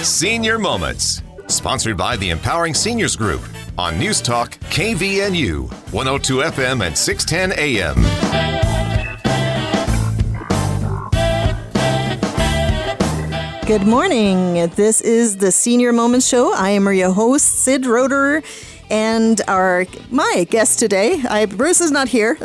Senior Moments, sponsored by the Empowering Seniors Group on News Talk KVNU, 102 FM and 610 AM. Good morning. This is the Senior Moments Show. I am your host, Sid Roeder. And my guest today, Bruce is not here,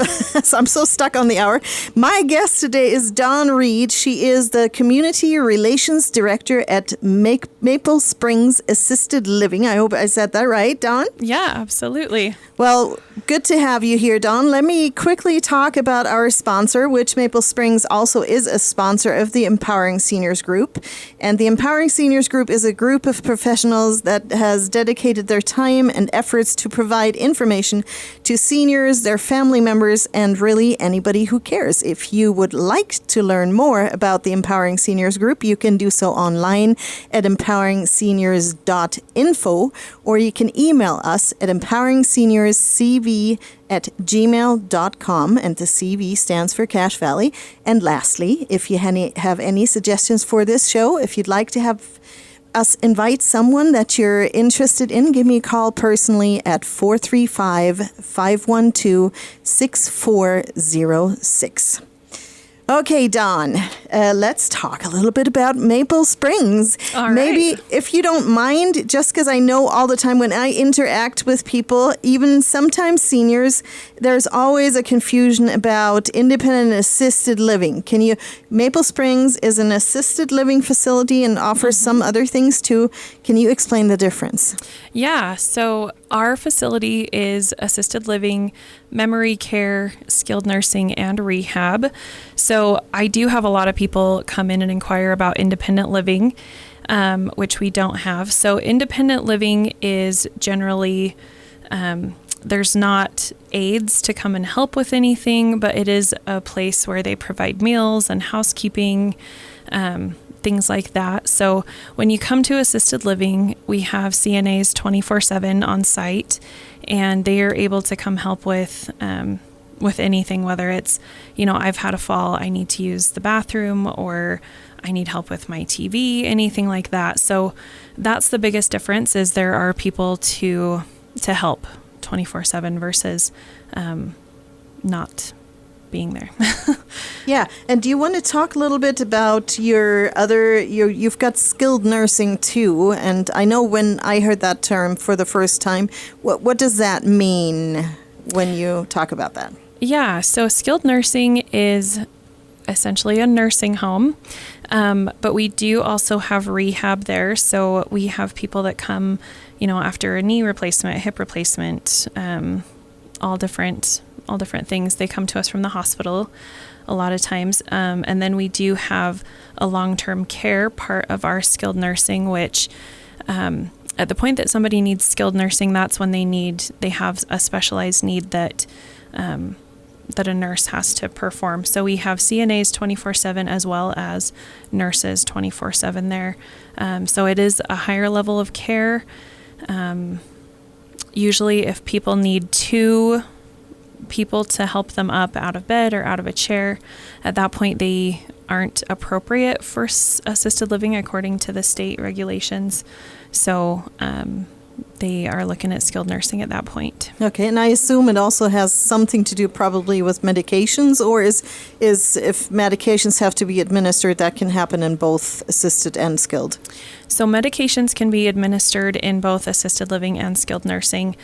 so I'm so stuck on the hour. My guest today is Dawn Reed. She is the Community Relations Director at Maple Springs Assisted Living. I hope I said that right, Dawn? Yeah, absolutely. Well, good to have you here, Dawn. Let me quickly talk about our sponsor, which Maple Springs also is a sponsor of the Empowering Seniors Group. And the Empowering Seniors Group is a group of professionals that has dedicated their time and efforts to provide information to seniors, their family members, and really anybody who cares. If you would like to learn more about the Empowering Seniors Group, you can do so online at empoweringseniors.info, or you can email us at empoweringseniors.cv@gmail.com, and the CV stands for Cache Valley. And lastly, if you have any suggestions for this show, if you'd like to have us invite someone that you're interested in, give me a call personally at 435-512-6406. Okay, Dawn, let's talk a little bit about Maple Springs. All Maybe, right. if you don't mind, just because I know all the time when I interact with people, even sometimes seniors, there's always a confusion about independent assisted living. Maple Springs is an assisted living facility and offers some other things too. Can you explain the difference? Yeah, so our facility is assisted living, memory care, skilled nursing, and rehab. So I do have a lot of people come in and inquire about independent living, which we don't have. So independent living is generally, there's not aides to come and help with anything, but it is a place where they provide meals and housekeeping, things like that. So when you come to assisted living, we have CNAs 24/7 on site, and they are able to come help with anything, whether it's, I've had a fall, I need to use the bathroom, or I need help with my TV, anything like that. So that's the biggest difference, is there are people to help 24/7 versus not being there. Yeah. And do you want to talk a little bit about you've got skilled nursing too. And I know when I heard that term for the first time, what does that mean when you talk about that? Yeah. So skilled nursing is essentially a nursing home. But we do also have rehab there. So we have people that come, after a knee replacement, hip replacement, all different things. They come to us from the hospital a lot of times. And then we do have a long-term care part of our skilled nursing, which at the point that somebody needs skilled nursing, that's when they have a specialized need that a nurse has to perform. So we have CNAs 24/7 as well as nurses 24/7 there. So it is a higher level of care. Usually if people need two people to help them up out of bed or out of a chair, at that point they aren't appropriate for assisted living according to the state regulations. So they are looking at skilled nursing at that point. Okay, and I assume it also has something to do probably with medications, or is if medications have to be administered, that can happen in both assisted and skilled? So medications can be administered in both assisted living and skilled nursing.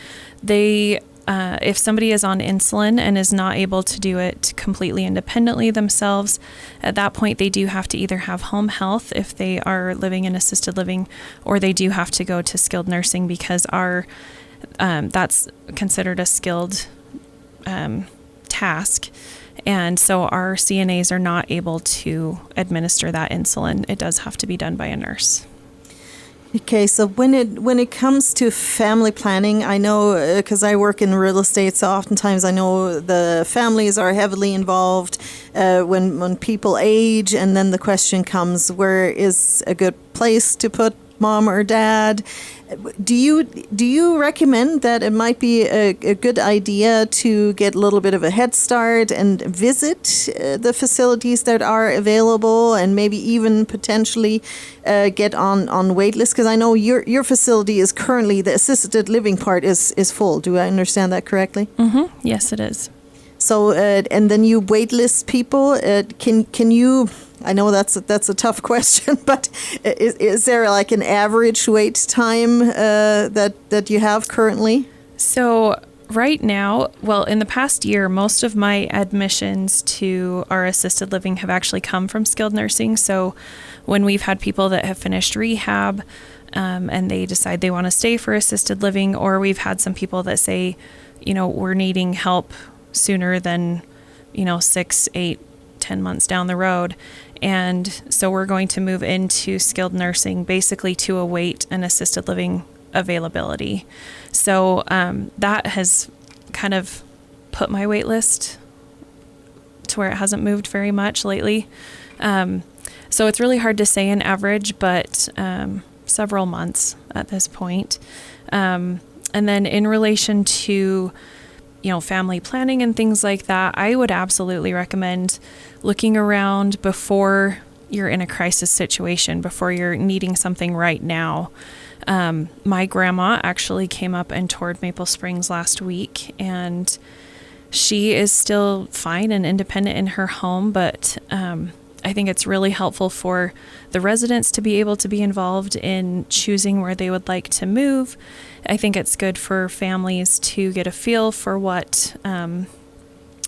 If somebody is on insulin and is not able to do it completely independently themselves, at that point they do have to either have home health if they are living in assisted living, or they do have to go to skilled nursing, because that's considered a skilled task. And so our CNAs are not able to administer that insulin. It does have to be done by a nurse. Okay, so when it comes to family planning, I know because I work in real estate, so oftentimes I know the families are heavily involved when people age, and then the question comes, where is a good place to put mom or dad. Do you recommend that it might be a good idea to get a little bit of a head start and visit the facilities that are available, and maybe even potentially get on wait list? Because I know your facility is currently, the assisted living part is full. Do I understand that correctly? Mm-hmm. Yes, it is. So and then you wait list people. Can you? I know that's a tough question, but is there like an average wait time that you have currently? So right now, well, in the past year, most of my admissions to our assisted living have actually come from skilled nursing. So when we've had people that have finished rehab and they decide they want to stay for assisted living, or we've had some people that say, we're needing help sooner than, 6, 8, 10 months down the road. And so we're going to move into skilled nursing, basically to await an assisted living availability. So that has kind of put my wait list to where it hasn't moved very much lately. So it's really hard to say an average, but several months at this point. And then in relation to family planning and things like that, I would absolutely recommend looking around before you're in a crisis situation, before you're needing something right now. My grandma actually came up and toured Maple Springs last week, and she is still fine and independent in her home, but I think it's really helpful for the residents to be able to be involved in choosing where they would like to move. I think it's good for families to get a feel for what's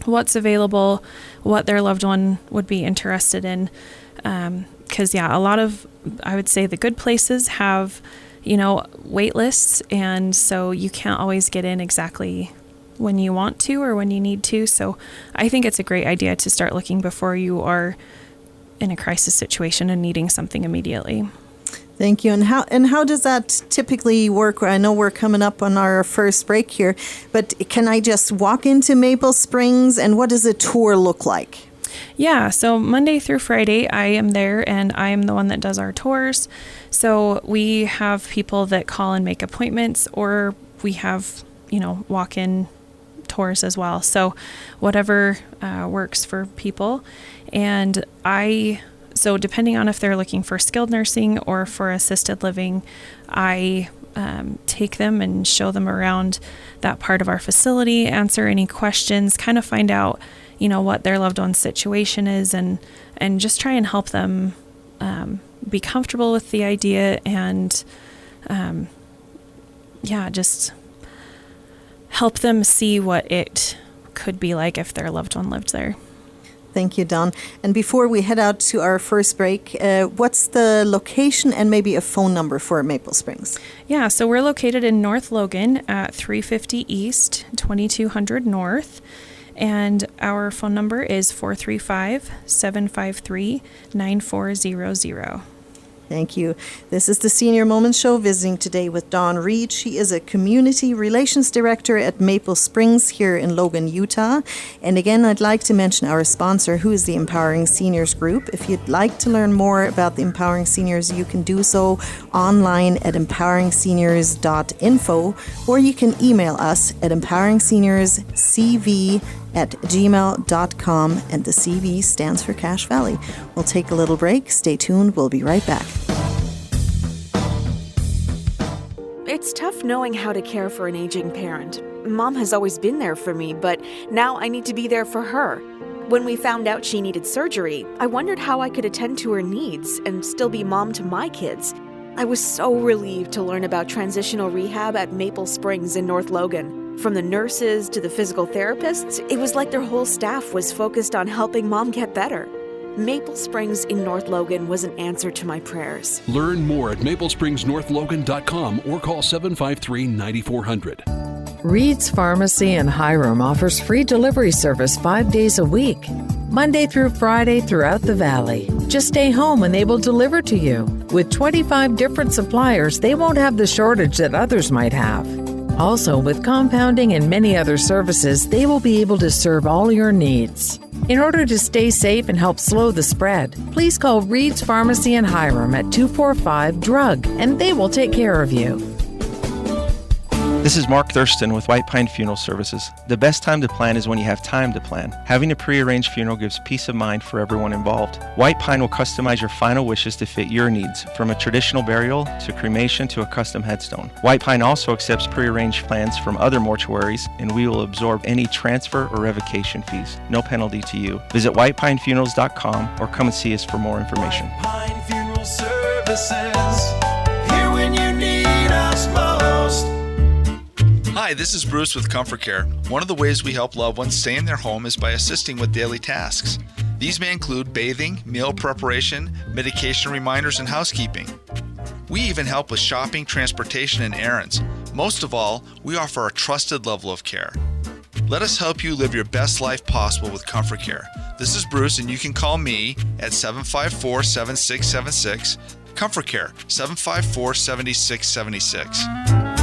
available, what their loved one would be interested in. Because, a lot of, I would say, the good places have, wait lists, and so you can't always get in exactly when you want to or when you need to. So I think it's a great idea to start looking before you are in a crisis situation and needing something immediately. Thank you. And how does that typically work? I know we're coming up on our first break here, but can I just walk into Maple Springs, and what does a tour look like? Yeah, so Monday through Friday, I am there, and I am the one that does our tours. So we have people that call and make appointments, or we have, walk-in tours as well. So whatever works for people. And so depending on if they're looking for skilled nursing or for assisted living, I take them and show them around that part of our facility, answer any questions, kind of find out, what their loved one's situation is, and just try and help them be comfortable with the idea, and just help them see what it could be like if their loved one lived there. Thank you, Dawn. And before we head out to our first break, what's the location and maybe a phone number for Maple Springs? Yeah, so we're located in North Logan at 350 East, 2200 North. And our phone number is 435-753-9400. Thank you. This is the Senior Moments Show, visiting today with Dawn Reed. She is a Community Relations Director at Maple Springs here in Logan, Utah. And again, I'd like to mention our sponsor, who is the Empowering Seniors Group. If you'd like to learn more about the Empowering Seniors, you can do so online at empoweringseniors.info, or you can email us at empoweringseniorscv@gmail.com, and the CV stands for Cache Valley. We'll take a little break. Stay tuned. We'll be right back. It's tough knowing how to care for an aging parent. Mom has always been there for me, but now I need to be there for her. When we found out she needed surgery, I wondered how I could attend to her needs and still be mom to my kids. I was so relieved to learn about transitional rehab at Maple Springs in North Logan. From the nurses to the physical therapists, it was like their whole staff was focused on helping Mom get better. Maple Springs in North Logan was an answer to my prayers. Learn more at maplespringsnorthlogan.com or call 753-9400. Reed's Pharmacy in Hiram offers free delivery service 5 days a week, Monday through Friday throughout the valley. Just stay home and they will deliver to you. With 25 different suppliers, they won't have the shortage that others might have. Also, with compounding and many other services, they will be able to serve all your needs. In order to stay safe and help slow the spread, please call Reed's Pharmacy in Hiram at 245-DRUG, and they will take care of you. This is Mark Thurston with White Pine Funeral Services. The best time to plan is when you have time to plan. Having a pre-arranged funeral gives peace of mind for everyone involved. White Pine will customize your final wishes to fit your needs, from a traditional burial to cremation to a custom headstone. White Pine also accepts pre-arranged plans from other mortuaries, and we will absorb any transfer or revocation fees. No penalty to you. Visit whitepinefunerals.com or come and see us for more information. White Pine Funeral Services, here when you need us most. Hi, this is Bruce with Comfort Care. One of the ways we help loved ones stay in their home is by assisting with daily tasks. These may include bathing, meal preparation, medication reminders, and housekeeping. We even help with shopping, transportation, and errands. Most of all, we offer a trusted level of care. Let us help you live your best life possible with Comfort Care. This is Bruce, and you can call me at 754-7676. Comfort Care, 754-7676.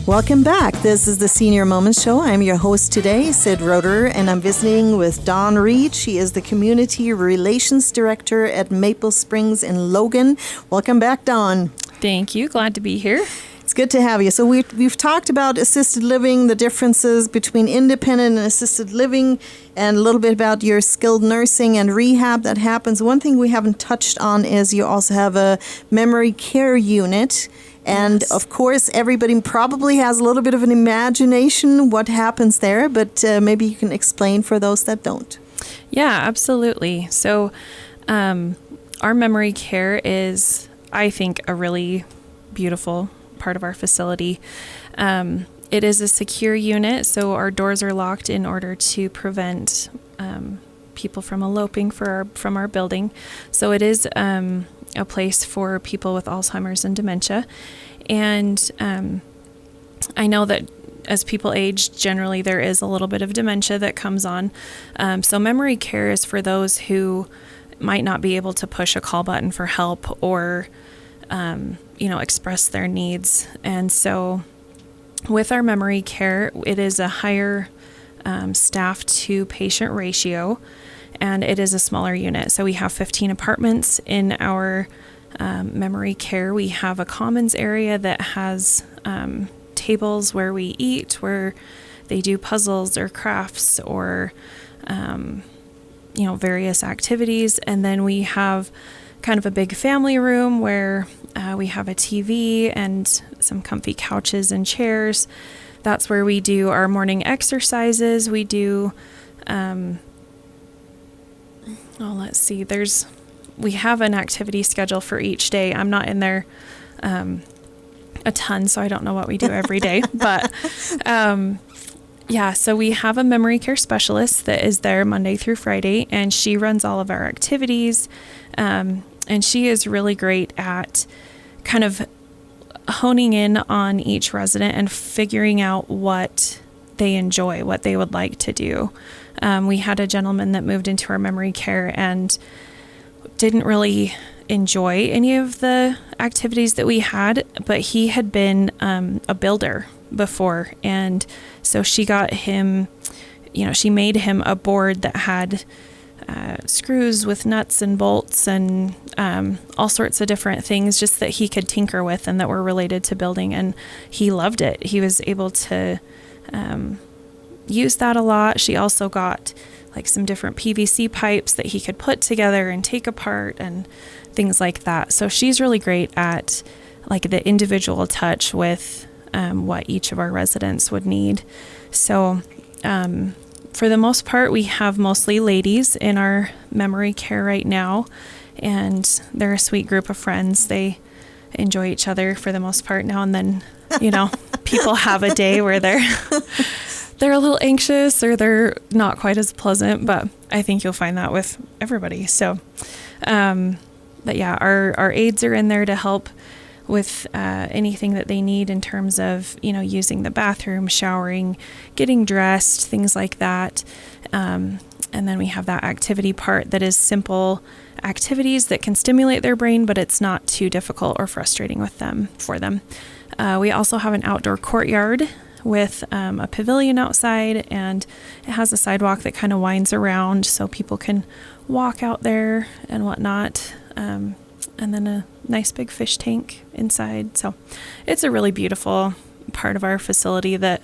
Welcome back. This is the Senior Moments Show. I'm your host today, Sid Roeder, and I'm visiting with Dawn Reed. She is the Community Relations Director at Maple Springs in Logan. Welcome back, Dawn. Thank you. Glad to be here. It's good to have you. So we've talked about assisted living, the differences between independent and assisted living, and a little bit about your skilled nursing and rehab that happens. One thing we haven't touched on is you also have a memory care unit. And yes, of course, everybody probably has a little bit of an imagination what happens there, but maybe you can explain for those that don't. Yeah, absolutely. So our memory care is, I think, a really beautiful part of our facility. It is a secure unit, so our doors are locked in order to prevent people from eloping from our building. So it is a place for people with Alzheimer's and dementia. And I know that as people age, generally there is a little bit of dementia that comes on. So memory care is for those who might not be able to push a call button for help or, express their needs. And so with our memory care, it is a higher staff to patient ratio, and it is a smaller unit. So we have 15 apartments in our memory care. We have a commons area that has tables where we eat, where they do puzzles or crafts or various activities. And then we have kind of a big family room where we have a TV and some comfy couches and chairs. That's where we do our morning exercises. We do we have an activity schedule for each day. I'm not in there a ton, so I don't know what we do every day. But so we have a memory care specialist that is there Monday through Friday, and she runs all of our activities. And she is really great at kind of honing in on each resident and figuring out what they enjoy, what they would like to do. We had a gentleman that moved into our memory care and didn't really enjoy any of the activities that we had, but he had been a builder before. And so she got him, she made him a board that had screws with nuts and bolts and all sorts of different things just that he could tinker with and that were related to building. And he loved it. He was able to use that a lot. She also got like some different PVC pipes that he could put together and take apart and things like that. So she's really great at like the individual touch with what each of our residents would need. So for the most part, we have mostly ladies in our memory care right now, and they're a sweet group of friends. They enjoy each other for the most part. Now and then, people have a day where they're a little anxious or they're not quite as pleasant, but I think you'll find that with everybody. So, but yeah, our aides are in there to help with anything that they need in terms of, using the bathroom, showering, getting dressed, things like that. And then we have that activity part that is simple activities that can stimulate their brain, but it's not too difficult or frustrating for them. We also have an outdoor courtyard with a pavilion outside, and it has a sidewalk that kind of winds around so people can walk out there and whatnot. And then a nice big fish tank inside. So it's a really beautiful part of our facility that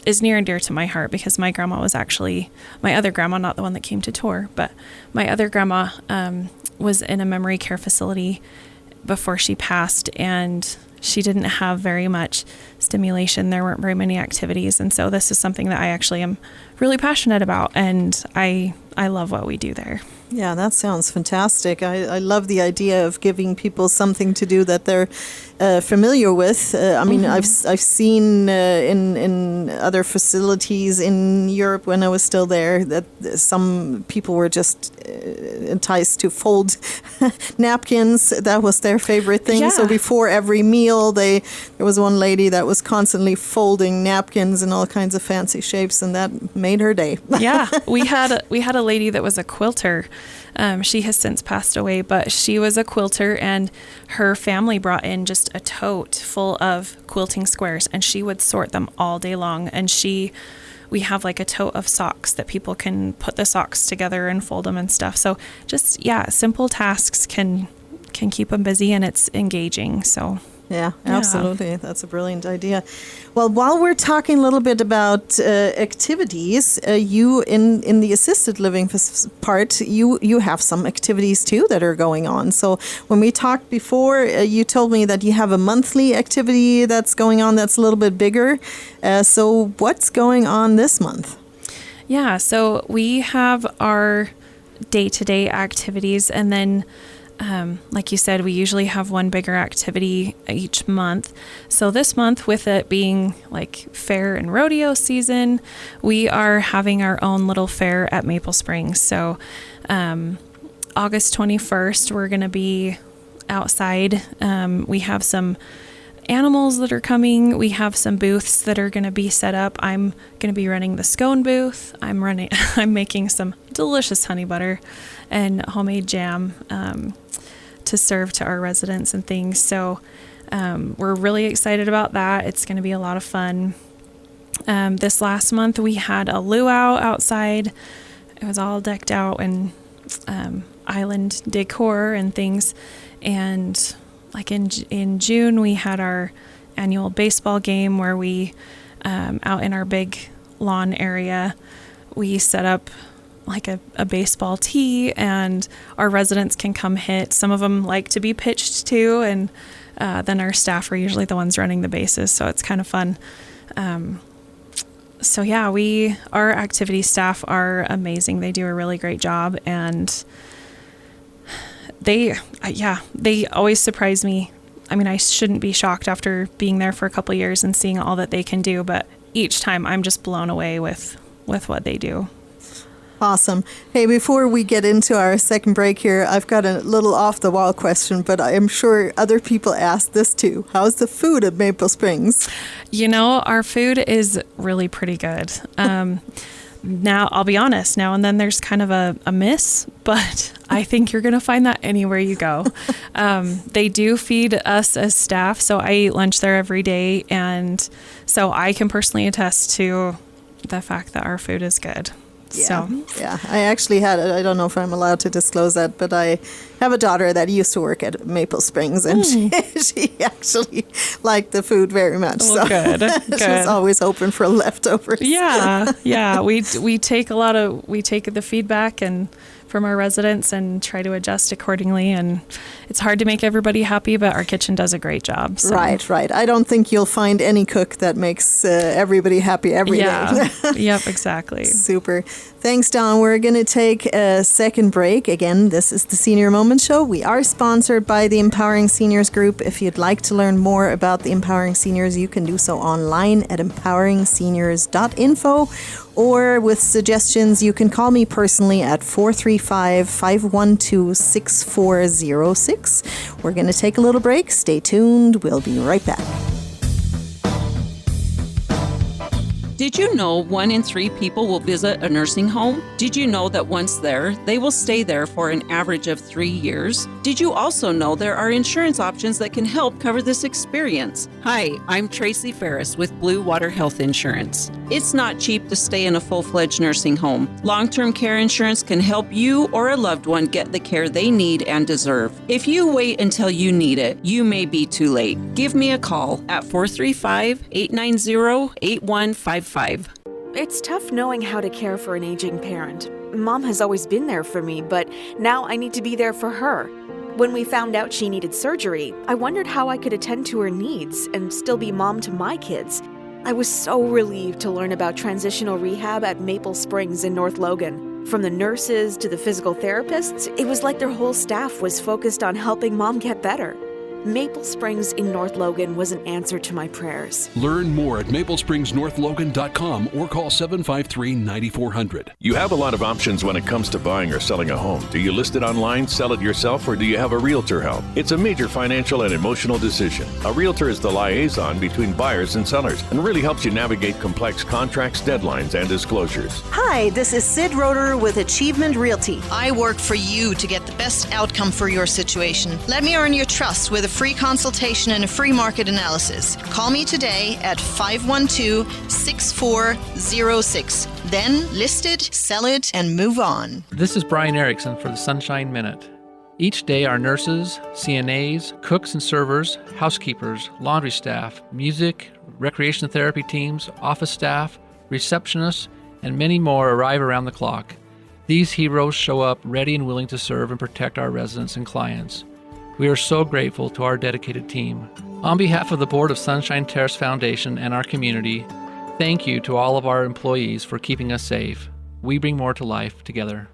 is near and dear to my heart, because my grandma was actually my other grandma, not the one that came to tour, but my other grandma was in a memory care facility before she passed, and she didn't have very much stimulation. There weren't very many activities. And so this is something that I actually am really passionate about, and I love what we do there. Yeah, that sounds fantastic. I love the idea of giving people something to do that they're familiar with. I mean, I've seen in other facilities in Europe when I was still there that some people were just enticed to fold napkins. That was their favorite thing. Yeah. So before every meal, there was one lady that was constantly folding napkins in all kinds of fancy shapes, and that made her day. Yeah, we had a lady that was a quilter. She has since passed away, but she was a quilter, and her family brought in just a tote full of quilting squares, and she would sort them all day long. And we have like a tote of socks that people can put the socks together and fold them and stuff. So just, simple tasks can keep them busy, and it's engaging. So yeah, absolutely. That's a brilliant idea. Well, while we're talking a little bit about activities, you in the assisted living part, you have some activities too that are going on. So when we talked before, you told me that you have a monthly activity that's going on that's a little bit bigger. So what's going on this month? Yeah, so we have our day-to-day activities, and then like you said, we usually have one bigger activity each month. So this month, with it being like fair and rodeo season, we are having our own little fair at Maple Springs. So August 21st, we're going to be outside. We have some animals that are coming. We have some booths that are going to be set up. I'm going to be running the scone booth. I'm making some delicious honey butter and homemade jam to serve to our residents and things. So we're really excited about that. It's going to be a lot of fun. This last month we had a luau outside. It was all decked out in island decor and things. And like in June, we had our annual baseball game where we, out in our big lawn area, we set up like a baseball tee, and our residents can come hit. Some of them like to be pitched to, and then our staff are usually the ones running the bases, so it's kind of fun. So yeah, our activity staff are amazing. They do a really great job, and they always surprise me. I mean, I shouldn't be shocked after being there for a couple of years and seeing all that they can do, but each time I'm just blown away with what they do. Awesome. Hey, before we get into our second break here, I've got a little off-the-wall question, but I am sure other people ask this too. How's the food at Maple Springs? You know, our food is really pretty good. Now, I'll be honest, now and then there's kind of a miss, but I think you're going to find that anywhere you go. They do feed us as staff, so I eat lunch there every day, and so I can personally attest to the fact that our food is good. Yeah, I actually had it. I don't know if I'm allowed to disclose that, but I have a daughter that used to work at Maple Springs, and she actually liked the food very much. Well, so good. She's always open for leftovers. Yeah. We take the feedback and from our residents and try to adjust accordingly. And it's hard to make everybody happy, but our kitchen does a great job. So. Right. I don't think you'll find any cook that makes everybody happy every day. Yep, exactly. Super. Thanks, Dawn. We're going to take a second break. Again, this is the Senior Moment Show. We are sponsored by the Empowering Seniors Group. If you'd like to learn more about the Empowering Seniors, you can do so online at empoweringseniors.info. Or with suggestions, you can call me personally at 435-512-6406. We're going to take a little break. Stay tuned. We'll be right back. Did you know 1 in 3 people will visit a nursing home? Did you know that once there, they will stay there for an average of 3 years? Did you also know there are insurance options that can help cover this experience? Hi, I'm Tracy Ferris with Blue Water Health Insurance. It's not cheap to stay in a full-fledged nursing home. Long-term care insurance can help you or a loved one get the care they need and deserve. If you wait until you need it, you may be too late. Give me a call at 435-890-8155. It's tough knowing how to care for an aging parent. Mom has always been there for me, but now I need to be there for her. When we found out she needed surgery, I wondered how I could attend to her needs and still be mom to my kids. I was so relieved to learn about transitional rehab at Maple Springs in North Logan. From the nurses to the physical therapists, it was like their whole staff was focused on helping Mom get better. Maple Springs in North Logan was an answer to my prayers. Learn more at maplespringsnorthlogan.com or call 753-9400. You have a lot of options when it comes to buying or selling a home. Do you list it online, sell it yourself, or do you have a realtor help? It's a major financial and emotional decision. A realtor is the liaison between buyers and sellers and really helps you navigate complex contracts, deadlines, and disclosures. Hi, this is Sid Roeder with Achievement Realty. I work for you to get the best outcome for your situation. Let me earn your trust with a free consultation and a free market analysis. Call me today at 512-6406. Then list it, sell it, and move on. This is Brian Erickson for the Sunshine Minute. Each day, our nurses, CNAs, cooks and servers, housekeepers, laundry staff, music, recreation therapy teams, office staff, receptionists, and many more arrive around the clock. These heroes show up ready and willing to serve and protect our residents and clients. We are so grateful to our dedicated team. On behalf of the Board of Sunshine Terrace Foundation and our community, thank you to all of our employees for keeping us safe. We bring more to life together.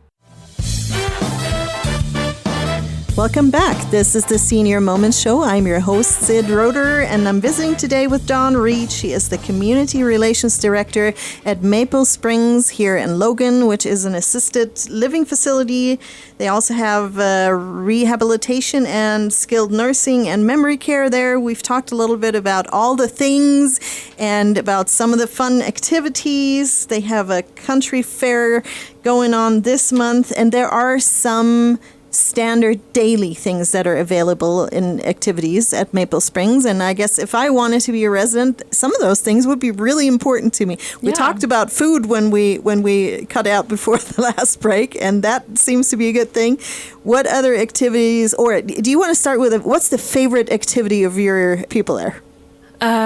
Welcome back. This is the Senior Moments Show. I'm your host, Sid Roeder, and I'm visiting today with Dawn Reed. She is the Community Relations Director at Maple Springs here in Logan, which is an assisted living facility. They also have rehabilitation and skilled nursing and memory care there. We've talked a little bit about all the things and about some of the fun activities. They have a country fair going on this month, and there are some standard daily things that are available in activities at Maple Springs. And I guess if I wanted to be a resident, some of those things would be really important to me. We talked about food when we cut out before the last break, and that seems to be a good thing. What other activities, or do you want to start with what's the favorite activity of your people there?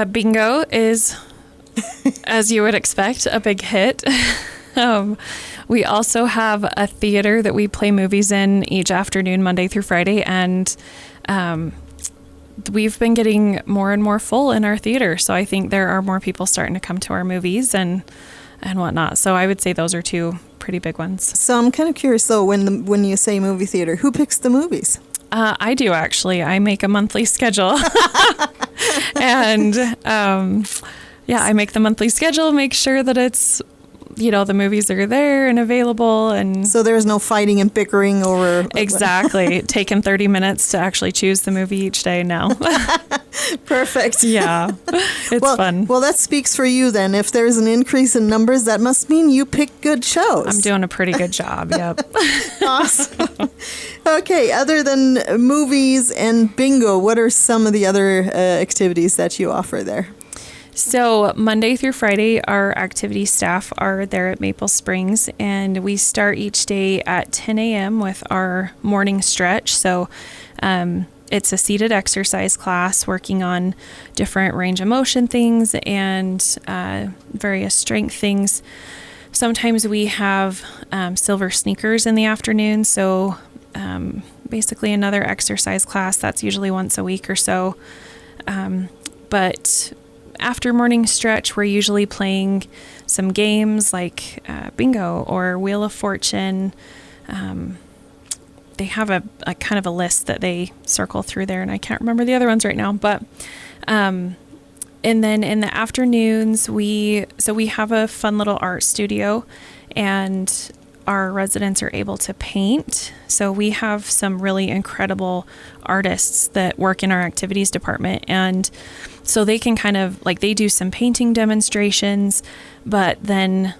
Bingo is, as you would expect, a big hit. We also have a theater that we play movies in each afternoon, Monday through Friday, and we've been getting more and more full in our theater. So I think there are more people starting to come to our movies and whatnot. So I would say those are two pretty big ones. So I'm kind of curious, though, when you say movie theater, who picks the movies? I do, actually. I make a monthly schedule. And I make the monthly schedule, make sure that it's, the movies are there and available. And so there's no fighting and bickering over. Exactly. Taking 30 minutes to actually choose the movie each day now. Perfect. Yeah. It's fun. Well, that speaks for you then. If there's an increase in numbers, that must mean you pick good shows. I'm doing a pretty good job. Yep. Awesome. Okay. Other than movies and bingo, what are some of the other activities that you offer there? So Monday through Friday, our activity staff are there at Maple Springs, and we start each day at 10 a.m. with our morning stretch. So it's a seated exercise class working on different range of motion things and various strength things. Sometimes we have silver sneakers in the afternoon. So basically another exercise class that's usually once a week or so. But after morning stretch, we're usually playing some games like bingo or Wheel of Fortune. They have a kind of a list that they circle through there, and I can't remember the other ones right now. But and then in the afternoons, we have a fun little art studio, and our residents are able to paint. So we have some really incredible artists that work in our activities department. And so they can kind of like, they do some painting demonstrations, but then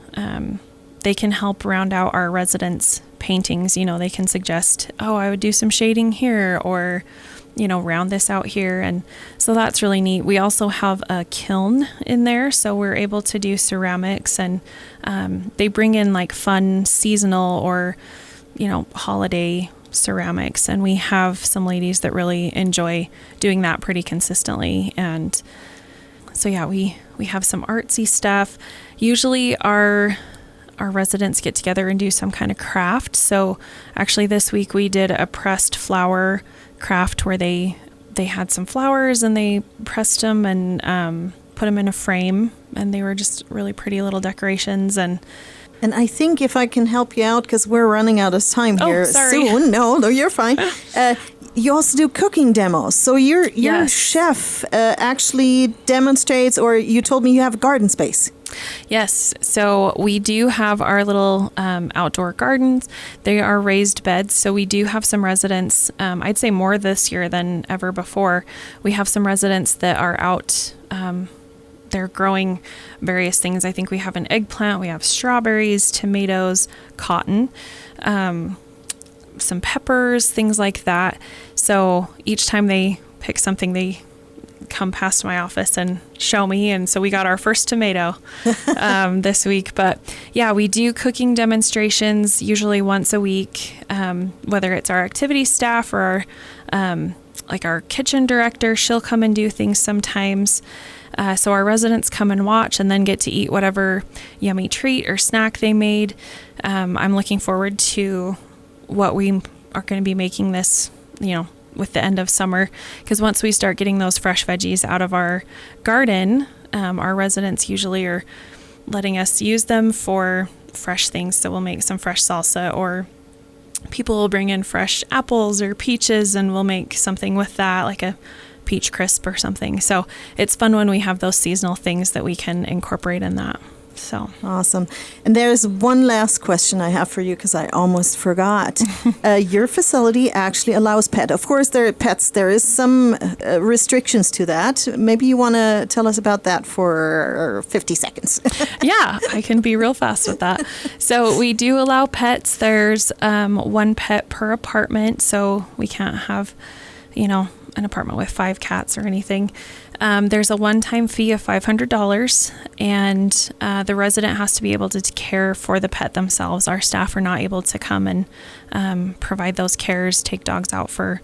they can help round out our residents' paintings. You know, they can suggest, oh, I would do some shading here, or, you know, round this out here. And so that's really neat. We also have a kiln in there, so we're able to do ceramics, and they bring in like fun seasonal or, you know, holiday ceramics. And we have some ladies that really enjoy doing that pretty consistently. And so, yeah, we have some artsy stuff. Usually our residents get together and do some kind of craft. So actually this week we did a pressed flower craft where they had some flowers and they pressed them and put them in a frame, and they were just really pretty little decorations. And I think if I can help you out, because we're running out of time here soon. No, you're fine. You also do cooking demos. So your chef actually demonstrates, or you told me you have a garden space. Yes. So we do have our little outdoor gardens. They are raised beds. So we do have some residents, I'd say more this year than ever before. We have some residents that are out, they're growing various things. I think we have an eggplant, we have strawberries, tomatoes, cotton, some peppers, things like that. So each time they pick something, they come past my office and show me. And so we got our first tomato this week. But yeah, we do cooking demonstrations usually once a week, whether it's our activity staff or like our kitchen director, she'll come and do things sometimes. So our residents come and watch and then get to eat whatever yummy treat or snack they made. I'm looking forward to what we are going to be making this, with the end of summer, because once we start getting those fresh veggies out of our garden, our residents usually are letting us use them for fresh things. So we'll make some fresh salsa, or people will bring in fresh apples or peaches and we'll make something with that, like a peach crisp or something. So it's fun when we have those seasonal things that we can incorporate in that. So awesome. And there's one last question I have for you, because I almost forgot. Your facility actually allows pet. Of course, there are pets. There is some restrictions to that. Maybe you want to tell us about that for 50 seconds. Yeah, I can be real fast with that. So we do allow pets. There's one pet per apartment. So we can't have, an apartment with 5 cats or anything. There's a one-time fee of $500, and the resident has to be able to care for the pet themselves. Our staff are not able to come and provide those cares, take dogs out for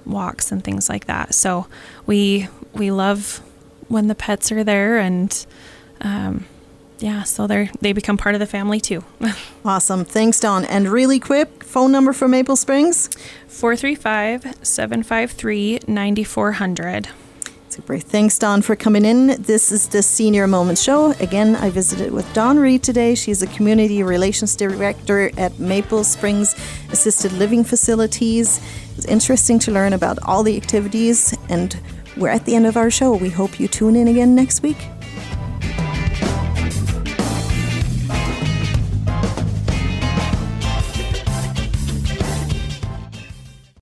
walks and things like that. So we love when the pets are there, and so they become part of the family too. Awesome. Thanks, Dawn. And really quick, phone number for Maple Springs? 435-753-9400. Super. Thanks, Dawn, for coming in. This is the Senior Moments Show. Again, I visited with Dawn Reed today. She's a Community Relations Director at Maple Springs Assisted Living Facilities. It was interesting to learn about all the activities, and we're at the end of our show. We hope you tune in again next week.